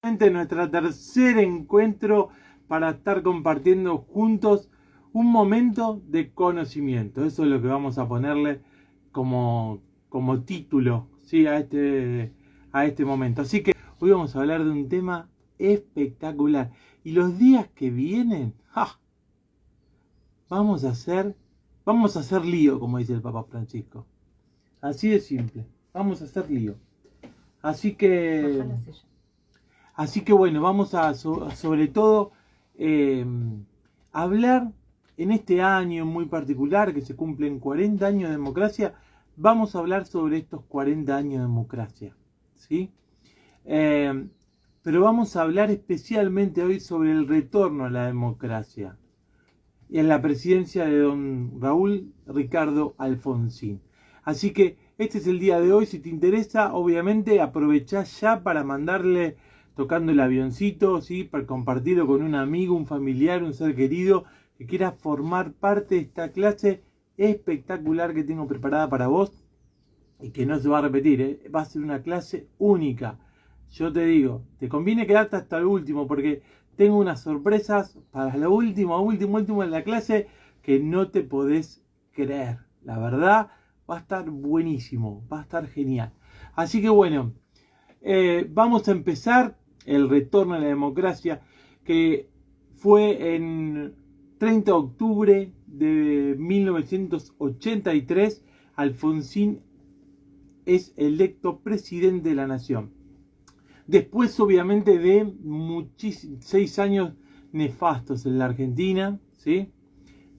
Nuestro tercer encuentro para estar compartiendo juntos un momento de conocimiento. Eso es lo que vamos a ponerle como título, ¿sí? a este momento. Así que hoy vamos a hablar de un tema espectacular. Y los días que vienen, ¡ja! vamos a hacer lío, como dice el Papa Francisco. Así de simple. Vamos a hacer lío. Así que... bueno, vamos a sobre todo hablar en este año muy particular que se cumplen 40 años de democracia. Vamos a hablar sobre estos 40 años de democracia, ¿sí? Pero vamos a hablar especialmente hoy sobre el retorno a la democracia y en la presidencia de don Raúl Ricardo Alfonsín. Así que este es el día de hoy. Si te interesa, obviamente aprovechá ya para mandarle tocando el avioncito, ¿sí? Para compartirlo con un amigo, un familiar, un ser querido que quiera formar parte de esta clase espectacular que tengo preparada para vos y que no se va a repetir, ¿eh? Va a ser una clase única. Yo te digo, te conviene quedarte hasta el último porque tengo unas sorpresas para lo último de la clase que no te podés creer. La verdad, va a estar buenísimo, va a estar genial. Así que bueno, vamos a empezar el retorno a la democracia, que fue en 30 de octubre de 1983. Alfonsín es electo presidente de la nación. Después, obviamente, de 6 años nefastos en la Argentina, ¿sí?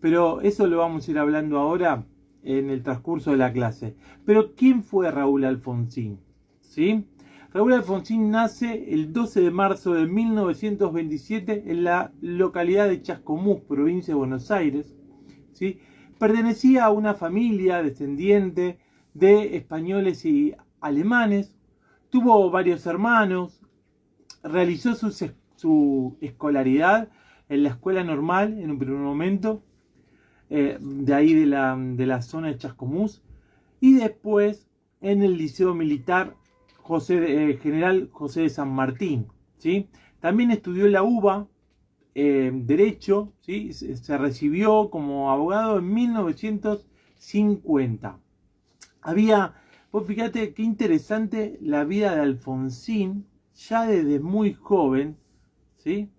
Pero eso lo vamos a ir hablando ahora en el transcurso de la clase. Pero, ¿quién fue Raúl Alfonsín? ¿Sí? Raúl Alfonsín nace el 12 de marzo de 1927 en la localidad de Chascomús, provincia de Buenos Aires, ¿sí? Pertenecía a una familia descendiente de españoles y alemanes. Tuvo varios hermanos, realizó su escolaridad en la escuela normal en un primer momento, de ahí de la zona de Chascomús, y después en el Liceo Militar General José de San Martín, ¿sí? También estudió en la UBA, Derecho, ¿sí? Se recibió como abogado en 1950. Vos fíjate qué interesante la vida de Alfonsín, ya desde muy joven, ¿sí?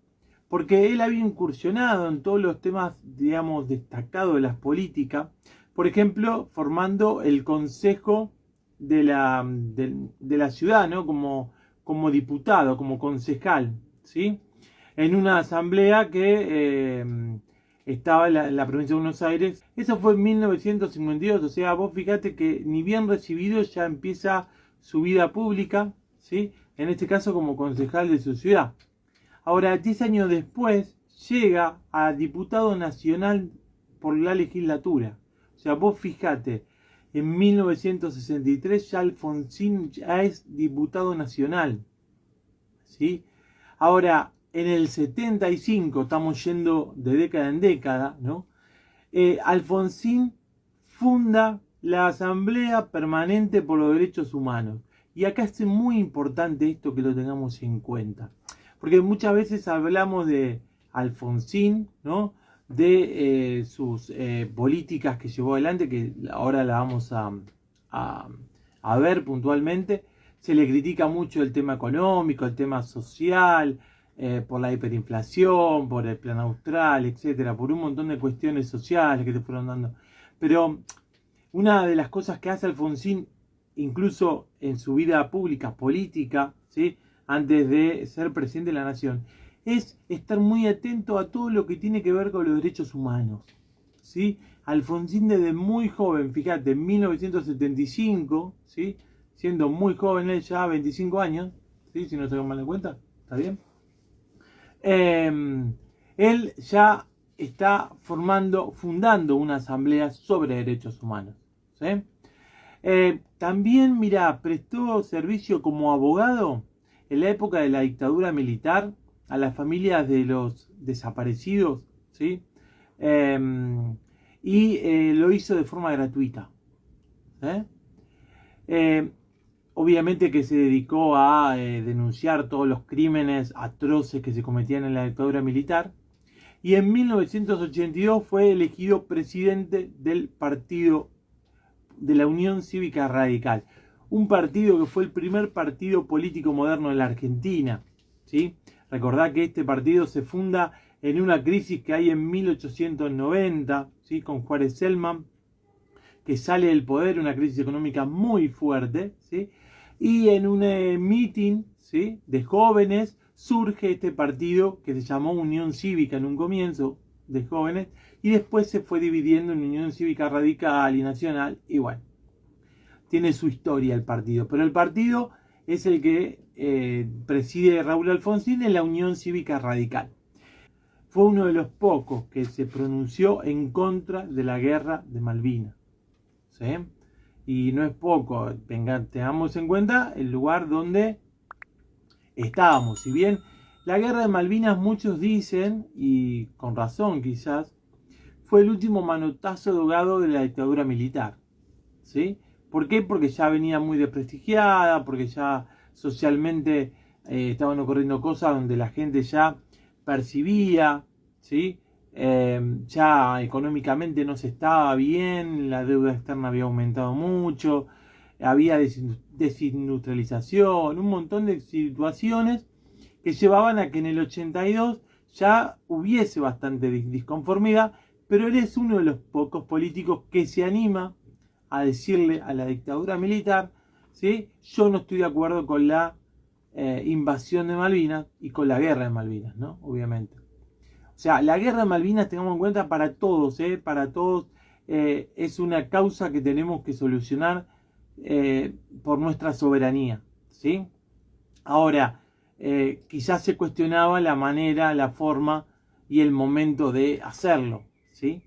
Porque él había incursionado en todos los temas, digamos, destacados de las políticas. Por ejemplo, formando el consejo de la ciudad, ¿no? Como diputado, como concejal, ¿sí? En una asamblea que estaba en la provincia de Buenos Aires. Eso fue en 1952, o sea, vos fíjate que ni bien recibido ya empieza su vida pública, ¿sí? En este caso como concejal de su ciudad. Ahora, 10 años después, llega a diputado nacional por la legislatura. O sea, vos fíjate, en 1963 ya Alfonsín ya es diputado nacional, ¿sí? Ahora, en el 75, estamos yendo de década en década, ¿no? Alfonsín funda la Asamblea Permanente por los Derechos Humanos. Y acá es muy importante esto que lo tengamos en cuenta. Porque muchas veces hablamos de Alfonsín, ¿no? De sus políticas que llevó adelante, que ahora la vamos a ver puntualmente. Se le critica mucho el tema económico, el tema social, por la hiperinflación, por el plan austral, etcétera, por un montón de cuestiones sociales que te fueron dando. Pero una de las cosas que hace Alfonsín, incluso en su vida pública, política, ¿sí? Antes de ser presidente de la nación, es estar muy atento a todo lo que tiene que ver con los derechos humanos, ¿sí? Alfonsín desde muy joven, fíjate, en 1975, ¿sí? Siendo muy joven, él ya 25 años, ¿sí? Si no se mal de cuenta, ¿está bien? Él ya está fundando una asamblea sobre derechos humanos, ¿sí? También, mira, prestó servicio como abogado en la época de la dictadura militar a las familias de los desaparecidos, ¿sí? Y lo hizo de forma gratuita, ¿sí? obviamente que se dedicó a denunciar todos los crímenes atroces que se cometían en la dictadura militar. Y en 1982 fue elegido presidente del partido de la Unión Cívica Radical. Un partido que fue el primer partido político moderno en la Argentina. ¿Sí? Recordad que este partido se funda en una crisis que hay en 1890, ¿sí? Con Juárez Selman, que sale del poder, una crisis económica muy fuerte, ¿sí? Y en un meeting, ¿sí?, de jóvenes surge este partido que se llamó Unión Cívica en un comienzo, de jóvenes, y después se fue dividiendo en Unión Cívica Radical y Nacional, y bueno, tiene su historia el partido, pero el partido es el que preside Raúl Alfonsín en la Unión Cívica Radical. Fue uno de los pocos que se pronunció en contra de la guerra de Malvinas, ¿sí? Y no es poco, tengamos en cuenta el lugar donde estábamos. Si bien la guerra de Malvinas, muchos dicen, y con razón quizás, fue el último manotazo de ahogado de la dictadura militar, ¿sí? ¿Por qué? Porque ya venía muy desprestigiada, porque ya socialmente estaban ocurriendo cosas donde la gente ya percibía, ¿sí? Ya económicamente no se estaba bien, la deuda externa había aumentado mucho, había desindustrialización, un montón de situaciones que llevaban a que en el 82 ya hubiese bastante disconformidad, pero él es uno de los pocos políticos que se anima a decirle a la dictadura militar, ¿sí?, yo no estoy de acuerdo con la invasión de Malvinas y con la guerra de Malvinas, ¿no? Obviamente. O sea, la guerra de Malvinas, tengamos en cuenta, para todos, es una causa que tenemos que solucionar por nuestra soberanía, ¿sí? Ahora, quizás se cuestionaba la manera, la forma y el momento de hacerlo, ¿sí?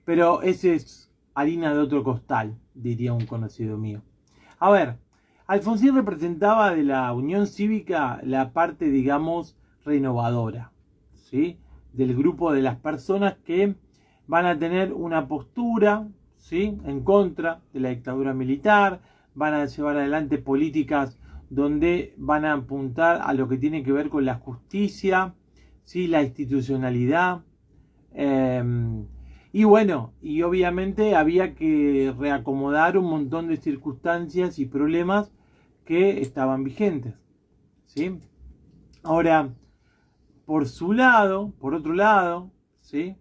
Pero ese es harina de otro costal, diría un conocido mío. A ver, Alfonsín representaba de la Unión Cívica la parte, digamos, renovadora, ¿sí?, del grupo de las personas que van a tener una postura, ¿sí?, en contra de la dictadura militar, van a llevar adelante políticas donde van a apuntar a lo que tiene que ver con la justicia, ¿sí?, la institucionalidad, y bueno, y obviamente había que reacomodar un montón de circunstancias y problemas que estaban vigentes, ¿sí? Ahora, por otro lado, ¿sí?,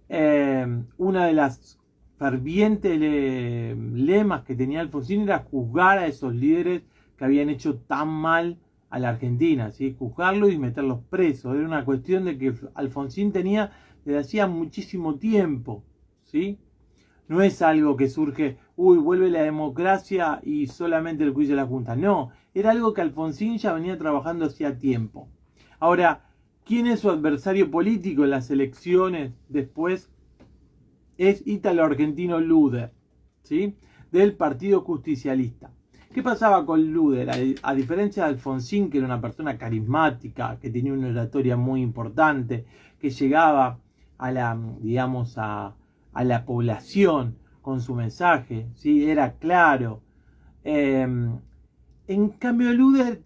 una de las fervientes lemas que tenía Alfonsín era juzgar a esos líderes que habían hecho tan mal a la Argentina, ¿sí?, juzgarlos y meterlos presos. Era una cuestión de que Alfonsín tenía desde hacía muchísimo tiempo, ¿sí? No es algo que surge, vuelve la democracia y solamente el juicio de la Junta. No, era algo que Alfonsín ya venía trabajando hacía tiempo. Ahora, ¿quién es su adversario político en las elecciones después? Es Ítalo Argentino Luder, ¿sí?, del Partido Justicialista. ¿Qué pasaba con Luder? A diferencia de Alfonsín, que era una persona carismática, que tenía una oratoria muy importante, que llegaba a la población con su mensaje, ¿sí?, era claro. En cambio, Luder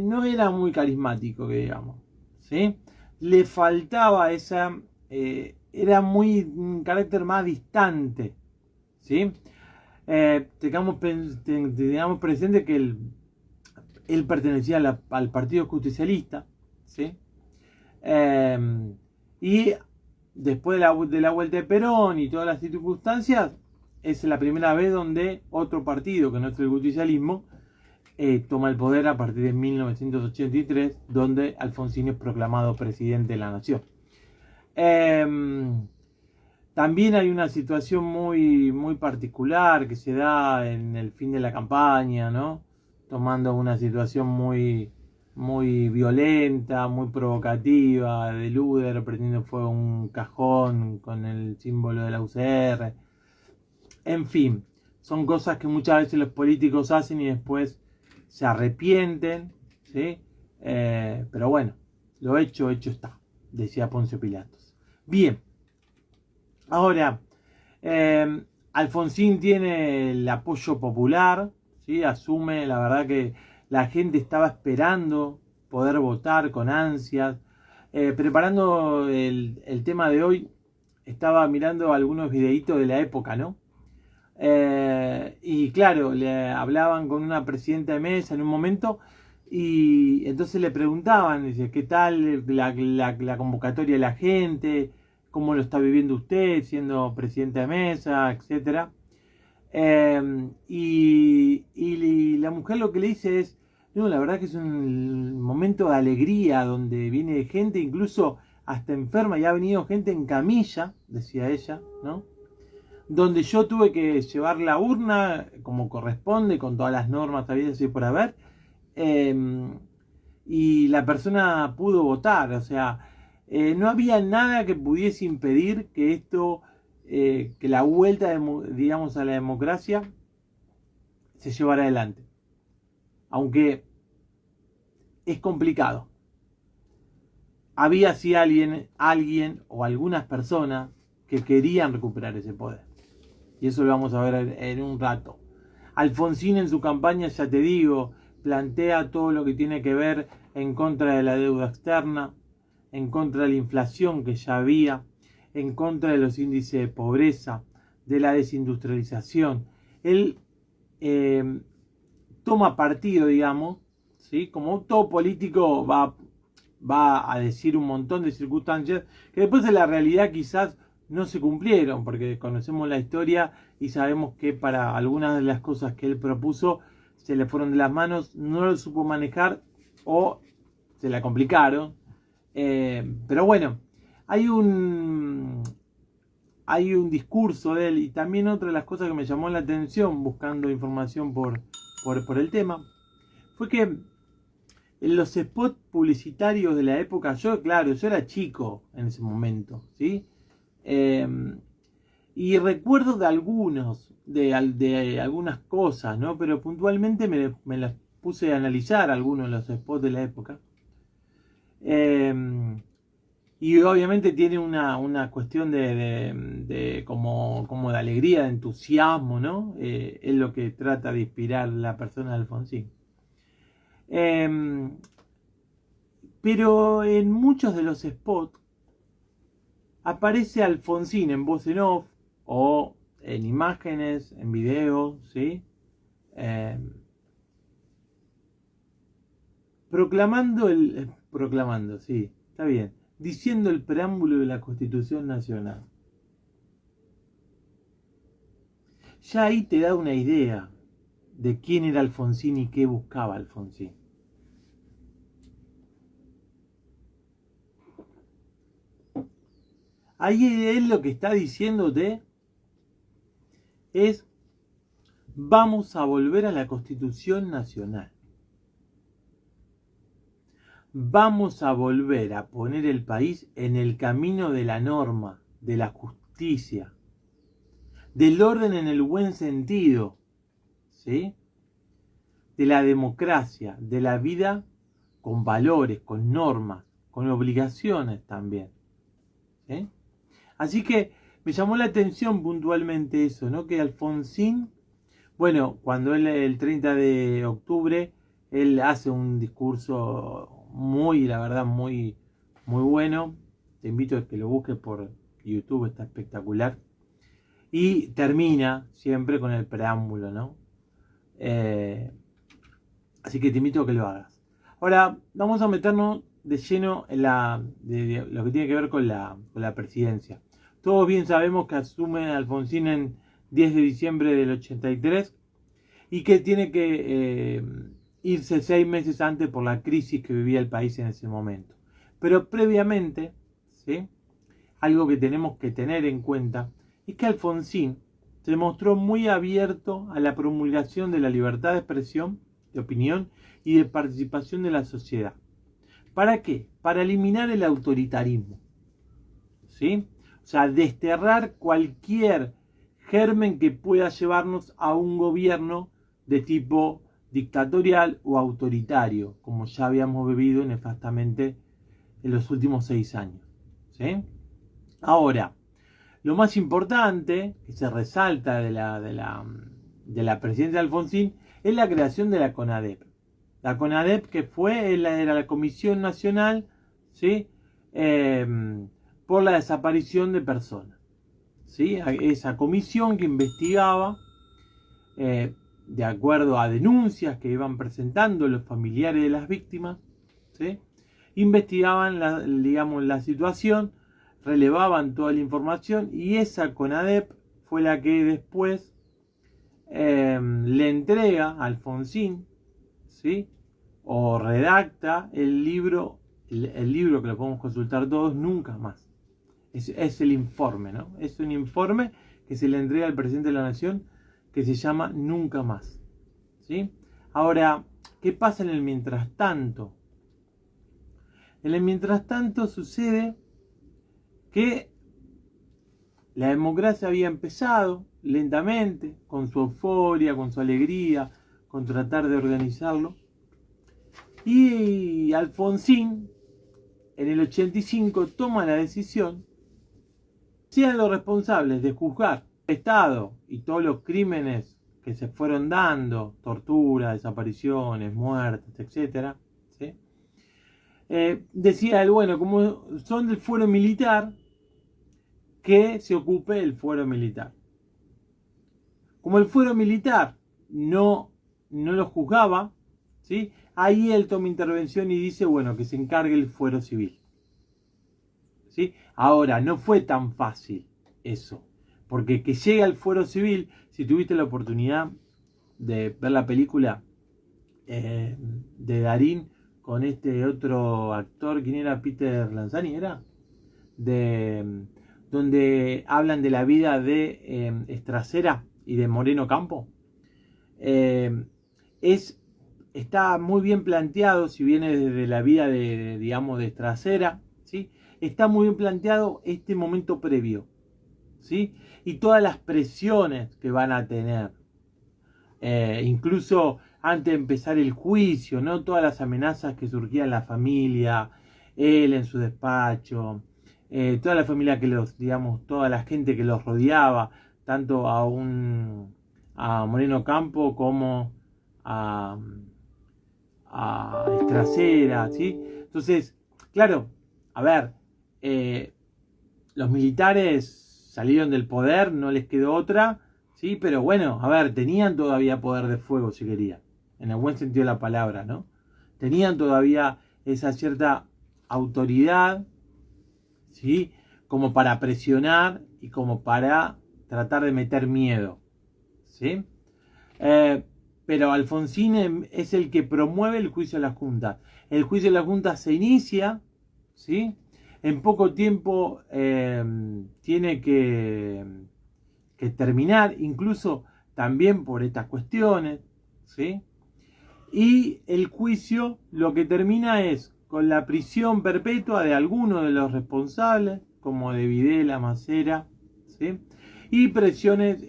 no era muy carismático, que digamos, ¿sí? Le faltaba era un carácter más distante, ¿sí? Tengamos presente que él pertenecía al Partido Justicialista, ¿sí? Y después de la vuelta de Perón y todas las circunstancias, es la primera vez donde otro partido, que no es el justicialismo, toma el poder a partir de 1983, donde Alfonsín es proclamado presidente de la nación. También hay una situación muy, muy particular que se da en el fin de la campaña, ¿no? Tomando una situación muy, muy violenta, muy provocativa, de Luder prendiendo fuego un cajón con el símbolo de la UCR. En fin, son cosas que muchas veces los políticos hacen y después se arrepienten, ¿sí? Pero bueno, lo hecho está, decía Poncio Pilatos. Bien, ahora, Alfonsín tiene el apoyo popular, ¿sí? Asume, la verdad que la gente estaba esperando poder votar con ansias. Preparando el tema de hoy, estaba mirando algunos videitos de la época, ¿no? Y claro, le hablaban con una presidenta de mesa en un momento y entonces le preguntaban, dice, ¿qué tal la convocatoria de la gente? ¿Cómo lo está viviendo usted siendo presidenta de mesa, etcétera? Y la mujer lo que le dice es, no, la verdad que es un momento de alegría donde viene gente, incluso hasta enferma, y ha venido gente en camilla, decía ella, ¿no? Donde yo tuve que llevar la urna como corresponde, con todas las normas habidas y por haber, y la persona pudo votar, o sea, no había nada que pudiese impedir que esto, que la vuelta, digamos, a la democracia se llevara adelante, aunque es complicado. Había sí alguien o algunas personas que querían recuperar ese poder. Y eso lo vamos a ver en un rato. Alfonsín en su campaña, ya te digo, plantea todo lo que tiene que ver en contra de la deuda externa, en contra de la inflación que ya había, en contra de los índices de pobreza, de la desindustrialización. Él toma partido, digamos, ¿sí? Como todo político va a decir un montón de circunstancias que después en la realidad quizás no se cumplieron, porque conocemos la historia y sabemos que para algunas de las cosas que él propuso se le fueron de las manos, no lo supo manejar o se la complicaron. Pero bueno, hay un discurso de él, y también otra de las cosas que me llamó la atención buscando información por el tema fue que en los spots publicitarios de la época, yo era chico en ese momento, ¿sí? Y recuerdo de algunas cosas, ¿no? Pero puntualmente me las puse a analizar algunos de los spots de la época. Y obviamente tiene una cuestión de como de alegría, de entusiasmo, ¿no? Es lo que trata de inspirar la persona de Alfonsín. Pero en muchos de los spots aparece Alfonsín en voz en off o en imágenes, en videos, ¿sí? Proclamando, sí, está bien, diciendo el preámbulo de la Constitución Nacional. Ya ahí te da una idea de quién era Alfonsín y qué buscaba Alfonsín. Ahí él lo que está diciéndote es: vamos a volver a la Constitución Nacional. Vamos a volver a poner el país en el camino de la norma, de la justicia, del orden en el buen sentido, ¿sí? De la democracia, de la vida con valores, con normas, con obligaciones también, ¿sí? Así que me llamó la atención puntualmente eso, ¿no? Que Alfonsín, bueno, cuando él el 30 de octubre, él hace un discurso la verdad, muy bueno. Te invito a que lo busques por YouTube, está espectacular. Y termina siempre con el preámbulo, ¿no? Así que te invito a que lo hagas. Ahora, vamos a meternos de lleno en de lo que tiene que ver con la presidencia. Todos bien sabemos que asume Alfonsín en 10 de diciembre del 83 y que tiene que irse 6 meses antes por la crisis que vivía el país en ese momento. Pero previamente, ¿sí? Algo que tenemos que tener en cuenta es que Alfonsín se mostró muy abierto a la promulgación de la libertad de expresión, de opinión y de participación de la sociedad. ¿Para qué? Para eliminar el autoritarismo, ¿sí? O sea, desterrar cualquier germen que pueda llevarnos a un gobierno de tipo dictatorial o autoritario, como ya habíamos vivido nefastamente en los últimos 6 años, ¿sí? Ahora, lo más importante que se resalta de la presidencia de Alfonsín es la creación de la CONADEP. La CONADEP que era la Comisión Nacional, ¿sí? Por la desaparición de personas, ¿sí? Esa comisión que investigaba, de acuerdo a denuncias que iban presentando los familiares de las víctimas, ¿sí? Investigaban la situación, relevaban toda la información, y esa CONADEP fue la que después le entrega a Alfonsín, ¿sí? O redacta el libro que lo podemos consultar todos, Nunca Más. Es el informe, ¿no? Es un informe que se le entrega al presidente de la Nación, que se llama Nunca Más, ¿sí? Ahora, ¿qué pasa en el mientras tanto? En el mientras tanto sucede que la democracia había empezado lentamente, con su euforia, con su alegría, con tratar de organizarlo. Y Alfonsín, en el 85, toma la decisión, sean los responsables de juzgar el Estado y todos los crímenes que se fueron dando, torturas, desapariciones, muertes, etc. ¿Sí? Decía él, bueno, como son del fuero militar, que se ocupe el fuero militar. Como el fuero militar no lo juzgaba, ¿sí? Ahí él toma intervención y dice, bueno, que se encargue el fuero civil, ¿sí? Ahora, no fue tan fácil eso, porque que llegue al fuero civil, si tuviste la oportunidad de ver la película de Darín con este otro actor, ¿quién era? Peter Lanzani, ¿era? Donde hablan de la vida de Estracera y de Moreno Campo. Está muy bien planteado, si viene desde la vida de Estracera, ¿sí? Está muy bien planteado este momento previo, ¿sí? Y todas las presiones que van a tener, incluso antes de empezar el juicio, ¿no? Todas las amenazas que surgían en la familia, él en su despacho, toda la familia toda la gente que los rodeaba, tanto a Moreno Campo como a Estracera, ¿sí? Entonces, claro, a ver, los militares salieron del poder, no les quedó otra, ¿sí? Pero bueno, a ver, tenían todavía poder de fuego, si querían, en el buen sentido de la palabra, ¿no? Tenían todavía esa cierta autoridad, ¿sí? Como para presionar y como para tratar de meter miedo, ¿sí? Pero Alfonsín es el que promueve el juicio de la Junta. El juicio de la Junta se inicia, ¿sí? En poco tiempo tiene que terminar, incluso también por estas cuestiones, ¿sí? Y el juicio lo que termina es con la prisión perpetua de algunos de los responsables, como de Videla, Macera, ¿sí? Y prisiones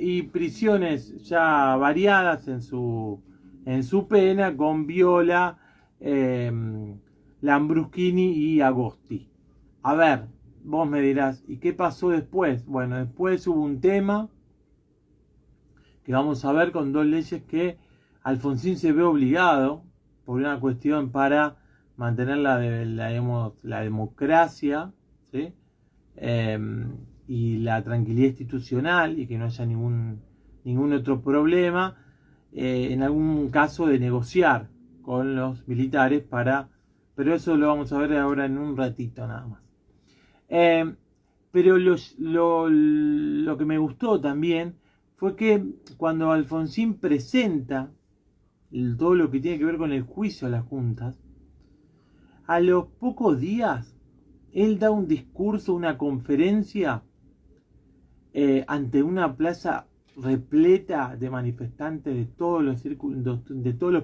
ya variadas en su pena, con Viola, Lambruschini y Agosti. A ver, vos me dirás, ¿y qué pasó después? Bueno, después hubo un tema que vamos a ver con dos leyes que Alfonsín se ve obligado, por una cuestión para mantener la democracia, ¿sí? Y la tranquilidad institucional, y que no haya ningún otro problema, en algún caso de negociar con los militares pero eso lo vamos a ver ahora en un ratito nada más. Pero lo que me gustó también fue que cuando Alfonsín presenta todo lo que tiene que ver con el juicio a las juntas, a los pocos días él da un discurso, una conferencia ante una plaza repleta de manifestantes de todos los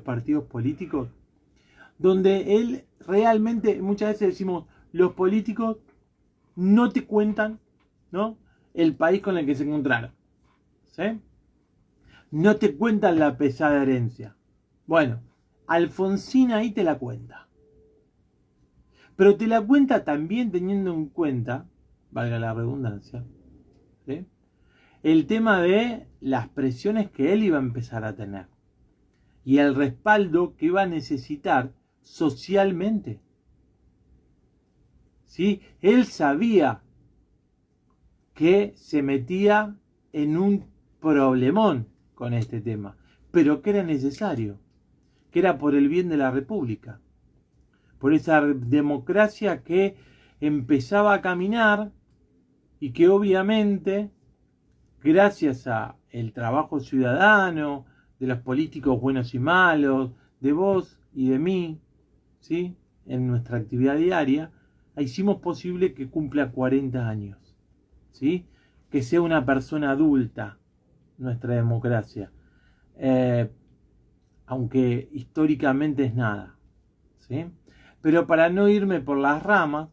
partidos políticos, donde él realmente, muchas veces decimos, los políticos no te cuentan, ¿no?, el país con el que se encontraron, ¿sí? No te cuentan la pesada herencia. Bueno, Alfonsín ahí te la cuenta. Pero te la cuenta también teniendo en cuenta, valga la redundancia, ¿sí?, el tema de las presiones que él iba a empezar a tener. y el respaldo que va a necesitar socialmente. ¿Sí? Él sabía que se metía en un problemón con este tema, pero que era necesario, que era por el bien de la República, por esa democracia que empezaba a caminar y que obviamente, gracias a el trabajo ciudadano, de los políticos buenos y malos, de vos y de mí, ¿sí? En nuestra actividad diaria, hicimos posible que cumpla 40 años, ¿sí? Que sea una persona adulta nuestra democracia, aunque históricamente es nada, ¿sí? Pero para no irme por las ramas,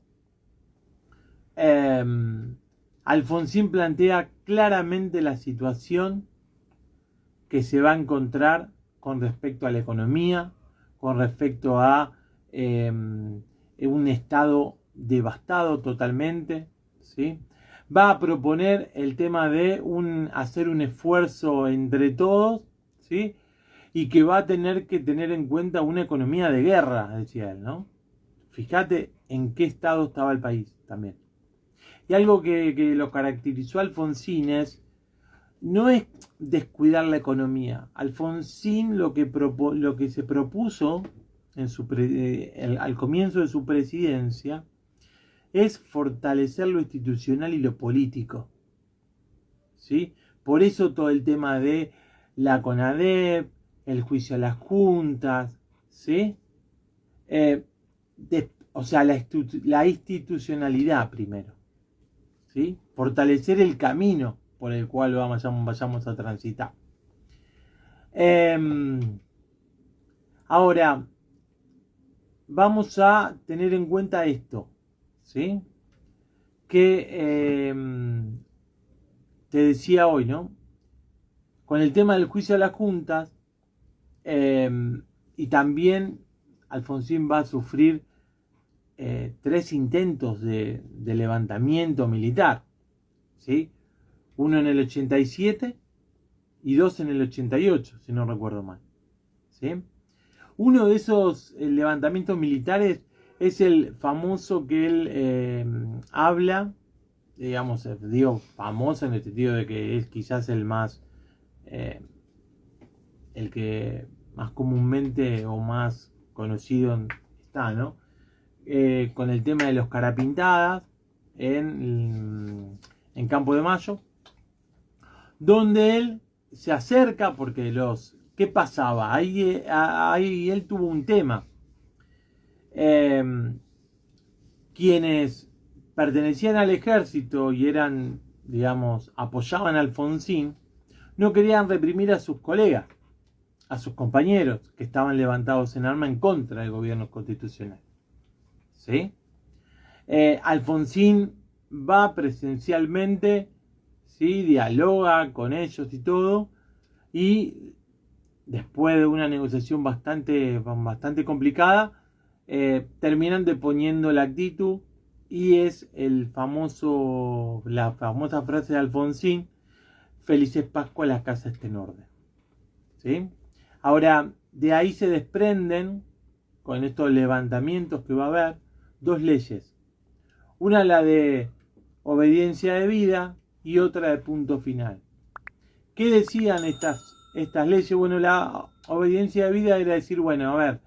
Alfonsín plantea claramente la situación que se va a encontrar con respecto a la economía, con respecto a un Estado devastado totalmente, ¿sí? Va a proponer el tema de hacer un esfuerzo entre todos, ¿sí? Y que va a tener que tener en cuenta una economía de guerra, decía él, ¿no? Fíjate en qué estado estaba el país también. Y algo que lo caracterizó a Alfonsín no es descuidar la economía. Alfonsín lo que se propuso al comienzo de su presidencia es fortalecer lo institucional y lo político, ¿sí? Por eso todo el tema de la CONADEP, el juicio a las juntas, ¿sí? O sea, la institucionalidad primero, ¿sí? Fortalecer el camino por el cual vayamos a transitar. Ahora, vamos a tener en cuenta esto, ¿sí? Que te decía hoy, ¿no? Con el tema del juicio a las juntas, y también Alfonsín va a sufrir 3 intentos de levantamiento militar, ¿sí? Uno en el 87 y 2 en el 88, si no recuerdo mal, ¿sí? Uno de esos levantamientos militares es el famoso que él habla, digamos, digo famoso en el sentido de que es quizás el que más comúnmente o más conocido está, ¿no? Con el tema de los carapintadas en Campo de Mayo, donde él se acerca porque ¿qué pasaba? Ahí él tuvo un tema. Quienes pertenecían al ejército y eran, digamos, apoyaban a Alfonsín, no querían reprimir a sus colegas, a sus compañeros que estaban levantados en arma en contra del gobierno constitucional, ¿sí? Alfonsín va presencialmente, ¿sí? Dialoga con ellos y todo, y después de una negociación bastante complicada, terminan deponiendo la actitud y es la famosa frase de Alfonsín: felices Pascuas, la casa está en orden, ¿sí? Ahora, de ahí se desprenden, con estos levantamientos que va a haber, 2 leyes. Una, la de obediencia de vida, y otra de punto final. ¿Qué decían estas leyes? Bueno, la obediencia de vida era decir, bueno, a ver,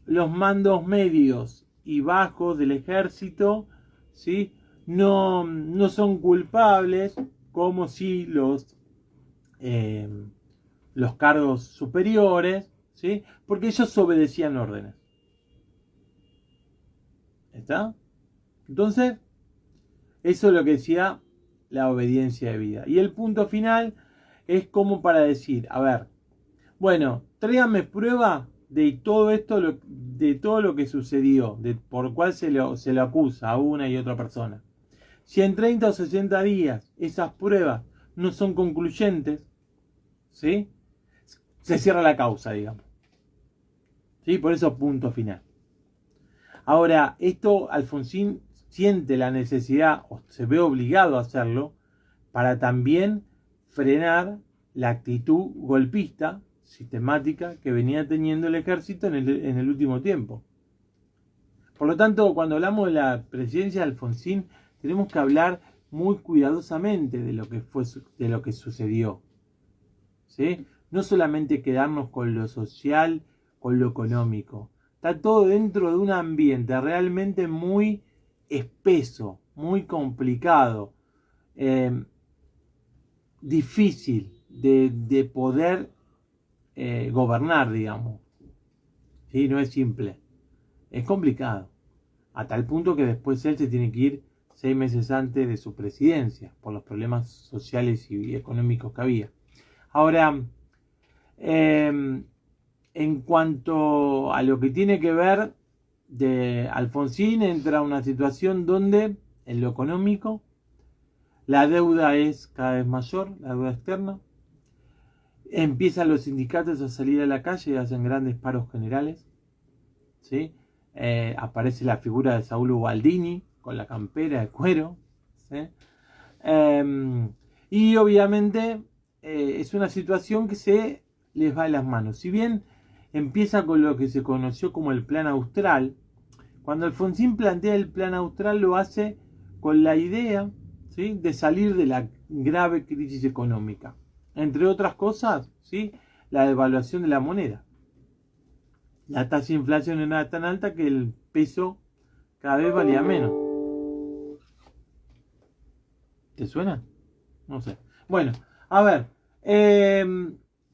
los mandos medios y bajos del ejército, ¿sí? No son culpables como si los cargos superiores, ¿sí? Porque ellos obedecían órdenes. ¿Está? Entonces, eso es lo que decía la obediencia de vida. Y el punto final es como para decir, a ver, bueno, tráigame prueba de todo esto, de todo lo que sucedió, por cual se lo acusa a una y otra persona. Si en 30 o 60 días esas pruebas no son concluyentes, ¿sí? Se cierra la causa, digamos. ¿Sí? Por eso punto final. Ahora, esto Alfonsín siente la necesidad, o se ve obligado a hacerlo, para también frenar la actitud golpista, sistemática que venía teniendo el ejército en el último tiempo. Por lo tanto, cuando hablamos de la presidencia de Alfonsín, tenemos que hablar muy cuidadosamente de lo que sucedió, ¿sí? No solamente quedarnos con lo social, con lo económico. Está todo dentro de un ambiente realmente muy espeso, muy complicado, difícil de poder gobernar, digamos. ¿Sí? No es simple, es complicado. A tal punto que después él se tiene que ir 6 meses antes de su presidencia, por los problemas sociales y económicos que había. Ahora, en cuanto a lo que tiene que ver de Alfonsín, entra una situación donde, en lo económico, la deuda es cada vez mayor, la deuda externa. Empiezan los sindicatos a salir a la calle y hacen grandes paros generales, ¿sí? Aparece la figura de Saúl Ubaldini con la campera de cuero, ¿sí? Y obviamente es una situación que se les va de las manos. Si bien empieza con lo que se conoció como el Plan Austral, cuando Alfonsín plantea el Plan Austral lo hace con la idea, ¿sí?, de salir de la grave crisis económica. Entre otras cosas, ¿sí?, la devaluación de la moneda. La tasa de inflación era tan alta que el peso cada vez valía menos. ¿Te suena? No sé. Bueno, a ver.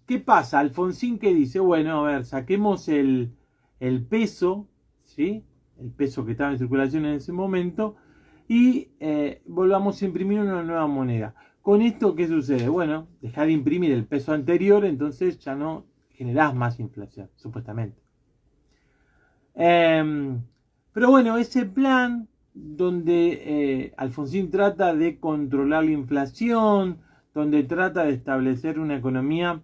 ¿Qué pasa? Alfonsín, ¿qué dice? Bueno, a ver, saquemos el peso, ¿sí? El peso que estaba en circulación en ese momento, y volvamos a imprimir una nueva moneda. ¿Con esto qué sucede? Bueno, dejar de imprimir el peso anterior, entonces ya no generás más inflación, supuestamente. Pero bueno, ese plan donde Alfonsín trata de controlar la inflación, donde trata de establecer una economía,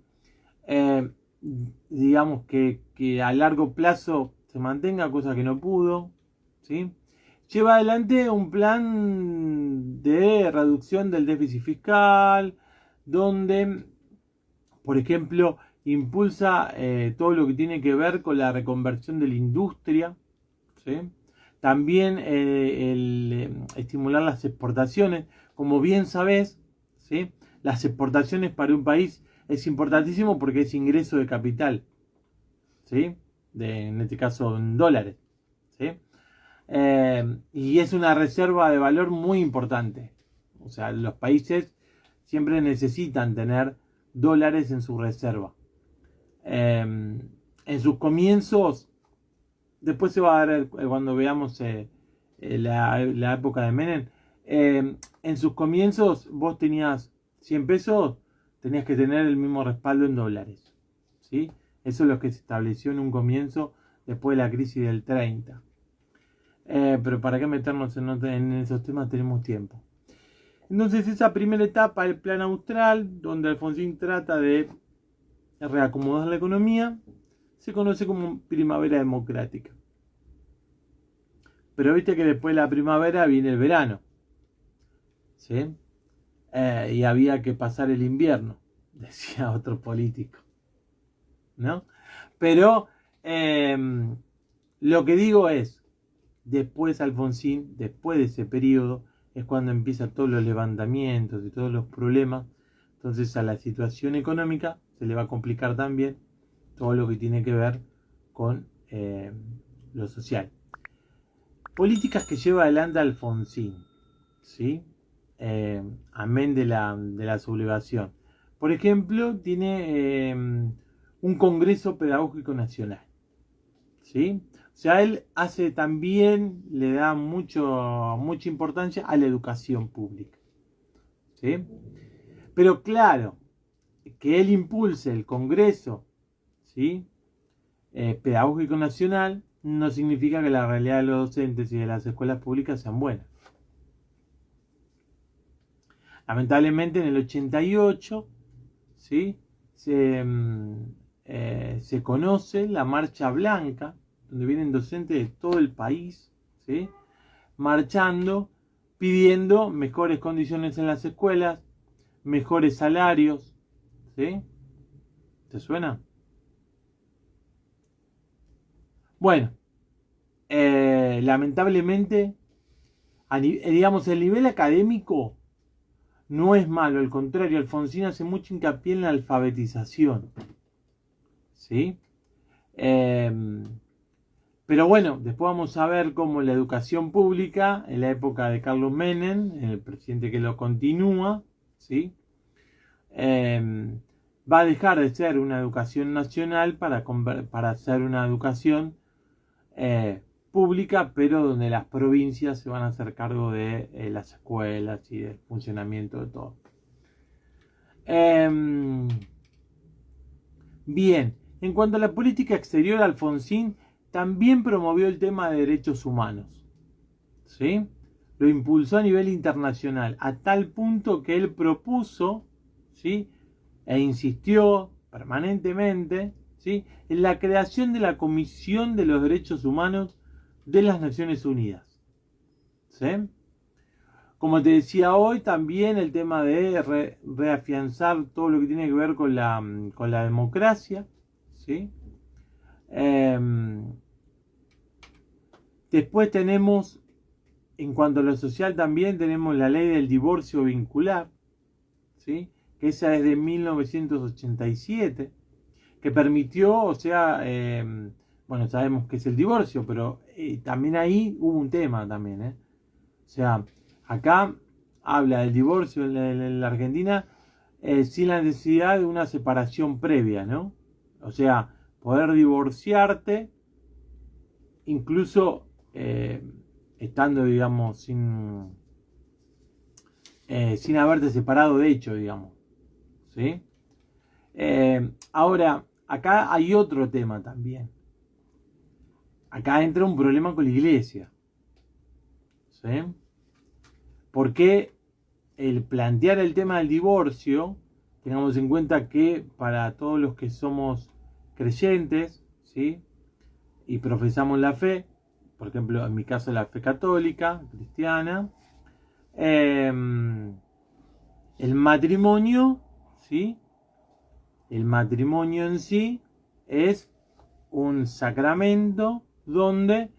digamos, que a largo plazo se mantenga, cosa que no pudo, ¿sí? Lleva adelante un plan de reducción del déficit fiscal, donde, por ejemplo, impulsa todo lo que tiene que ver con la reconversión de la industria, ¿sí? También estimular las exportaciones. Como bien sabés, ¿sí?, las exportaciones para un país es importantísimo porque es ingreso de capital, ¿sí?, en este caso en dólares, ¿sí? Y es una reserva de valor muy importante. O sea, los países siempre necesitan tener dólares en su reserva. En sus comienzos, después se va a ver cuando veamos la época de Menem, en sus comienzos vos tenías 100 pesos, tenías que tener el mismo respaldo en dólares, ¿sí? Eso es lo que se estableció en un comienzo después de la crisis del 30. Pero para qué meternos en esos temas, tenemos tiempo. Entonces esa primera etapa, el Plan Austral, donde Alfonsín trata de reacomodar la economía, se conoce como primavera democrática. Pero viste que después de la primavera viene el verano, ¿sí? Y había que pasar el invierno, decía otro político, ¿no? Pero lo que digo es, después Alfonsín, después de ese periodo, es cuando empiezan todos los levantamientos y todos los problemas. Entonces a la situación económica se le va a complicar también todo lo que tiene que ver con lo social. Políticas que lleva adelante Alfonsín, ¿sí? Amén de la sublevación. Por ejemplo, tiene un Congreso Pedagógico Nacional, ¿sí? O sea, él hace también, le da mucha importancia a la educación pública, ¿sí? Pero claro, que él impulse el Congreso, ¿sí?, Pedagógico Nacional, no significa que la realidad de los docentes y de las escuelas públicas sean buenas. Lamentablemente en el 88, ¿sí?, se conoce la Marcha Blanca, donde vienen docentes de todo el país, ¿sí?, marchando, pidiendo mejores condiciones en las escuelas, mejores salarios, ¿sí? ¿Te suena? Bueno, lamentablemente, digamos, el nivel académico no es malo, al contrario, Alfonsín hace mucho hincapié en la alfabetización, ¿sí? Pero bueno, después vamos a ver cómo la educación pública, en la época de Carlos Menem, el presidente que lo continúa, ¿sí? Va a dejar de ser una educación nacional para ser una educación pública, pero donde las provincias se van a hacer cargo de las escuelas y del funcionamiento de todo. Bien, en cuanto a la política exterior, Alfonsín también promovió el tema de derechos humanos, ¿sí? Lo impulsó a nivel internacional, a tal punto que él propuso, ¿sí? E insistió permanentemente, ¿sí? En la creación de la Comisión de los Derechos Humanos de las Naciones Unidas, ¿sí? Como te decía hoy, también el tema de reafianzar todo lo que tiene que ver con la democracia, ¿sí? Después tenemos, en cuanto a lo social también, tenemos la ley del divorcio vincular, ¿sí? Que esa es de 1987, que permitió, o sea, bueno, sabemos que es el divorcio, pero también ahí hubo un tema también, O sea, acá habla del divorcio en la Argentina sin la necesidad de una separación previa, ¿no? O sea, poder divorciarte incluso estando, digamos, sin haberte separado de hecho, digamos, ¿sí? Ahora, acá hay otro tema también. Acá entra un problema con la iglesia, ¿sí? Porque el plantear el tema del divorcio, tengamos en cuenta que para todos los que somos creyentes, ¿sí? Y profesamos la fe, por ejemplo, en mi caso la fe católica, cristiana, el matrimonio, ¿sí? El matrimonio en sí es un sacramento donde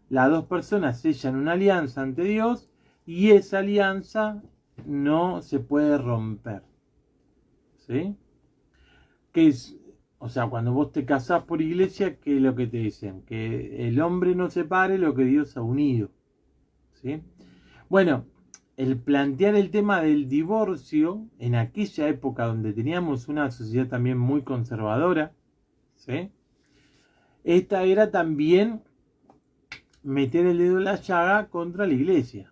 las dos personas sellan una alianza ante Dios y esa alianza no se puede romper, ¿sí? Que es, o sea, cuando vos te casás por iglesia, ¿qué es lo que te dicen? Que el hombre no separe lo que Dios ha unido, ¿sí? Bueno, el plantear el tema del divorcio en aquella época donde teníamos una sociedad también muy conservadora, ¿sí? Esta era también meter el dedo en la llaga contra la iglesia.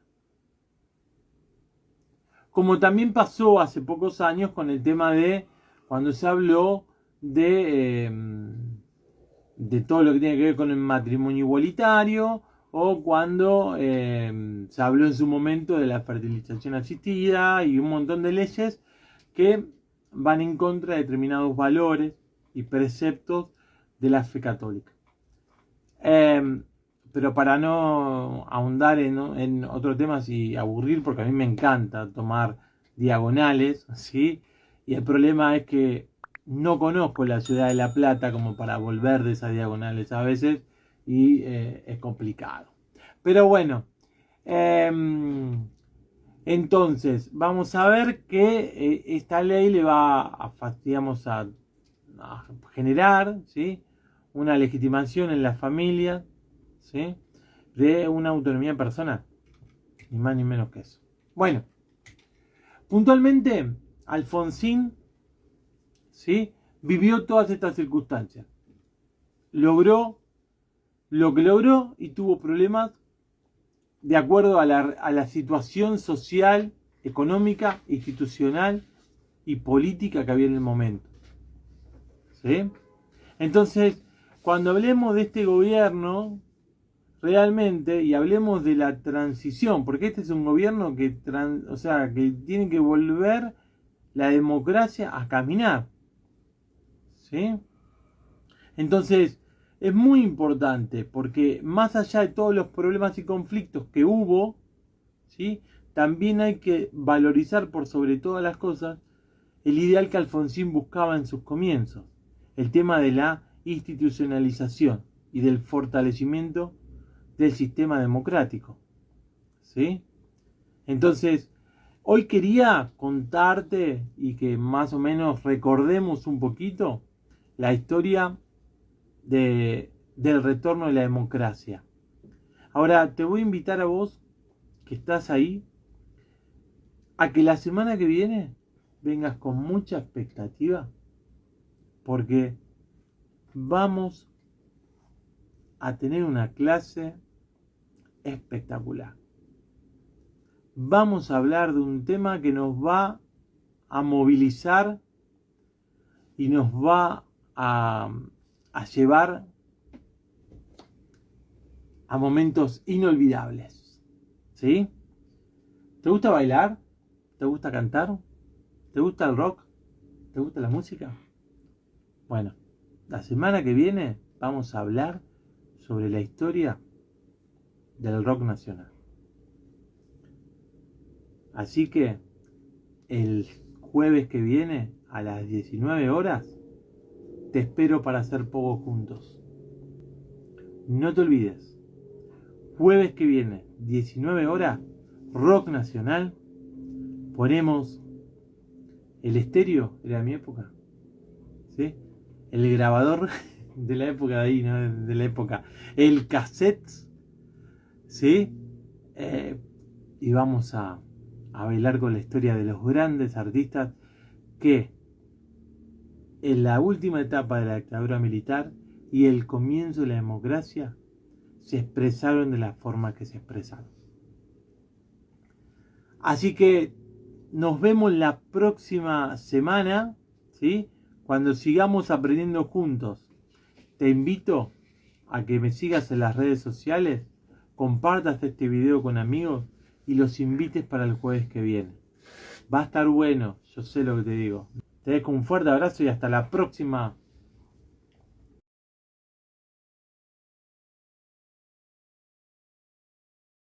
Como también pasó hace pocos años con el tema de cuando se habló de todo lo que tiene que ver con el matrimonio igualitario o cuando se habló en su momento de la fertilización asistida y un montón de leyes que van en contra de determinados valores y preceptos de la fe católica. Pero para no ahondar en otros temas y aburrir, porque a mí me encanta tomar diagonales, ¿sí? Y el problema es que no conozco la ciudad de La Plata como para volver de esas diagonales a veces y es complicado. Pero bueno, entonces vamos a ver que esta ley le va digamos, a generar, ¿sí? Una legitimación en las familias, ¿sí? De una autonomía personal, ni más ni menos que eso. Bueno, puntualmente, Alfonsín, ¿sí? Vivió todas estas circunstancias. Logró lo que logró y tuvo problemas de acuerdo a la situación social, económica, institucional y política que había en el momento, ¿sí? Entonces, cuando hablemos de este gobierno, realmente, y hablemos de la transición, porque este es un gobierno que tiene que volver la democracia a caminar, ¿sí? Entonces, es muy importante, porque más allá de todos los problemas y conflictos que hubo, ¿sí? También hay que valorizar por sobre todas las cosas el ideal que Alfonsín buscaba en sus comienzos, el tema de la institucionalización y del fortalecimiento del sistema democrático. ¿Sí? Entonces, hoy quería contarte y que más o menos recordemos un poquito la historia del retorno de la democracia. Ahora, te voy a invitar a vos, que estás ahí, a que la semana que viene vengas con mucha expectativa, porque vamos a tener una clase espectacular. Vamos a hablar de un tema que nos va a movilizar y nos va a llevar a momentos inolvidables. ¿Sí? ¿Te gusta bailar? ¿Te gusta cantar? ¿Te gusta el rock? ¿Te gusta la música? Bueno, la semana que viene vamos a hablar sobre la historia del rock nacional. Así que el jueves que viene a las 19 horas te espero para hacer poco juntos. No te olvides, jueves que viene, 19 horas, rock nacional. Ponemos el estéreo, era mi época, ¿sí? El grabador de la época de ahí, ¿no? De la época, el cassette, ¿sí? Y vamos a bailar con la historia de los grandes artistas que en la última etapa de la dictadura militar y el comienzo de la democracia se expresaron de la forma que se expresaron. Así que nos vemos la próxima semana, ¿sí? Cuando sigamos aprendiendo juntos. Te invito a que me sigas en las redes sociales, compartas este video con amigos y los invites para el jueves que viene. Va a estar bueno, yo sé lo que te digo. Te dejo un fuerte abrazo y hasta la próxima